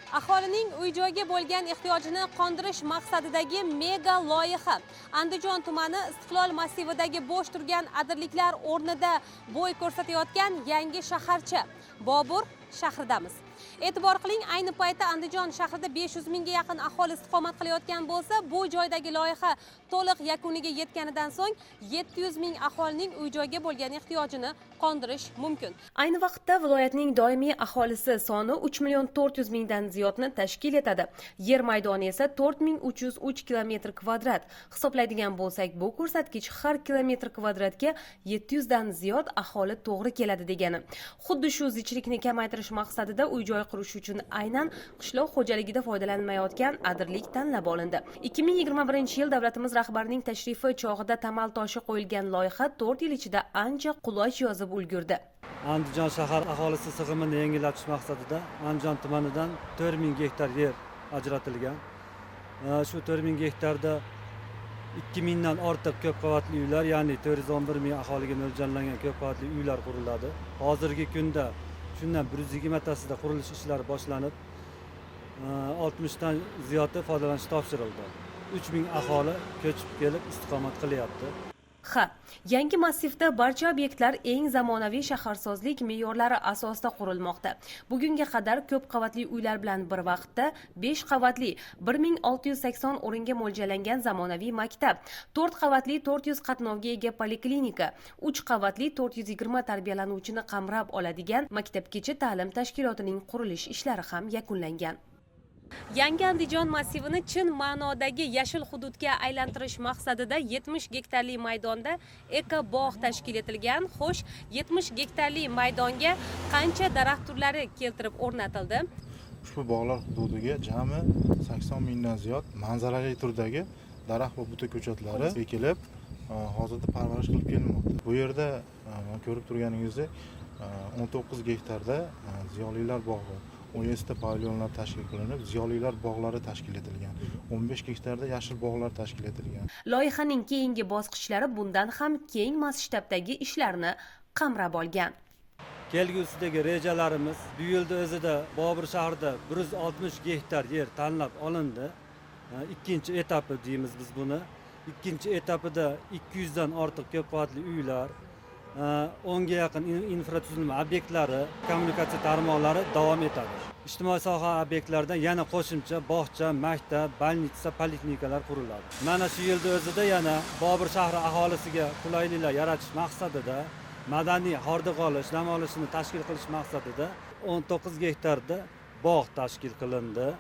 Aholining uy-joyga bo'lgan ehtiyojini qondirish maqsadidagi mega loyiha. Andijon tumani Istiqlol massividagi bo'sh turgan adirliklar o'rnida bo'y ko'rsatayotgan yangi shaharcha Bobur shahridamiz. E'tibor qiling, ayni paytda Andijon shahrida 500 mingga yaqin aholi istiqomat qilayotgan bo'lsa, bu joydagi loyiha to'liq yakuniga yetganidan so'ng 700 ming aholining uy-joyga bo'lgan ehtiyojini qondirish mumkin. Ayni vaqtda viloyatning doimiy aholisi soni 3 million 400 mingdan ziyodni tashkil etadi. Yer maydoni esa 4303 kilometr kvadrat. Hisoblaydigan bo'lsak, bu ko'rsatkich har kilometr kvadratga 700 dan ziyod aholi to'g'ri keladi degani. Xuddi shu zichlikni kamaytirish maqsadida uy-joy qurish uchun aynan qishloq xo'jaligida foydalanmayotgan adirlik tanlab olindi. 2021 yil davlatimiz rahbarining tashrifi chog'ida tamal toshi qo'yilgan loyiha 4 yil ichida ancha qulash yozib ulgurdi. Andijon shahar aholisi sig'imini yengillatish maqsadida Andijon tumanidan 4000 gektar yer ajratilgan. Shu 4000 gektarda 2000 dan ortiq ko'p qavatli uylar, ya'ni 411 ming aholiga mo'ljallangan ko'p qavatli uylar quriladi. Hozirgi kunda shundan 120 tasida qurilish ishlari boshlanib, 60 dan ziyodi foydalanishga topshirildi. 3000 aholi ko'chib kelib istiqomat qilyapti. Yangi massivda barcha obyektlar eng zamonaviy shaharsozlik me'yorlari asosida qurilmoqda. Bugunga qadar ko'p qavatli uylar bilan bir vaqtda 5 qavatli 1680 o'ringa mo'ljallangan zamonaviy maktab, 4 qavatli 400 qatnovga ega poliklinika, 3 qavatli 420 tarbiyalanuvchini qamrab oladigan maktabgacha ta'lim tashkilotining qurilish ishlari ham yakunlangan. Yangi Andijon massivini chin ma'nodagi yashil hududga aylantirish maqsadida 70 gektarli maydonda eko-bog' tashkil etilgan. Xo'sh, 70 gektarli maydonga qancha daraxt turlari keltirib o'rnatildi? Ushbu bog'lar hududiga jami 80 mingdan ziyod manzarali turdagi daraxt va buta ko'chatlari ekilib, hozirda parvarish qilib kelinmoqda. Bu yerda ko'rib turganingizdek 19 gektarda ziyolilar bog'i, 17 ta pavilyonlar tashkil qilinib, ziyolilar bog'lari tashkil etilgan. 15 gektarda yashil bog'lar tashkil etilgan. Loyihaning keyingi bosqichlari bundan ham keng masshtabdagi ishlarni qamrab olgan. Kelgusidagi rejalarimiz bu yilda o'zida Bobur shahrida 160 gektar yer tanlab olindi. Ikkinchi etapi deymiz biz buni. Ikkinchi etapida 200 dan ortiq ko'p qavatli uylar, 10 ga yaqin infratuzilma obyektlari, kommunikatsiya tarmoqlari davom etadi. Ijtimoiy soha obyektlarida yana qo'shimcha bog'cha, maktab, bolnitsa, poliklinikalar quriladi. Mana shu yilda o'zida yana Bobur shahri aholisiga qulayliklar yaratish maqsadida madaniy hordiq olish, dam olishini tashkil qilish maqsadida 19 gektarda bog' tashkil qilindi.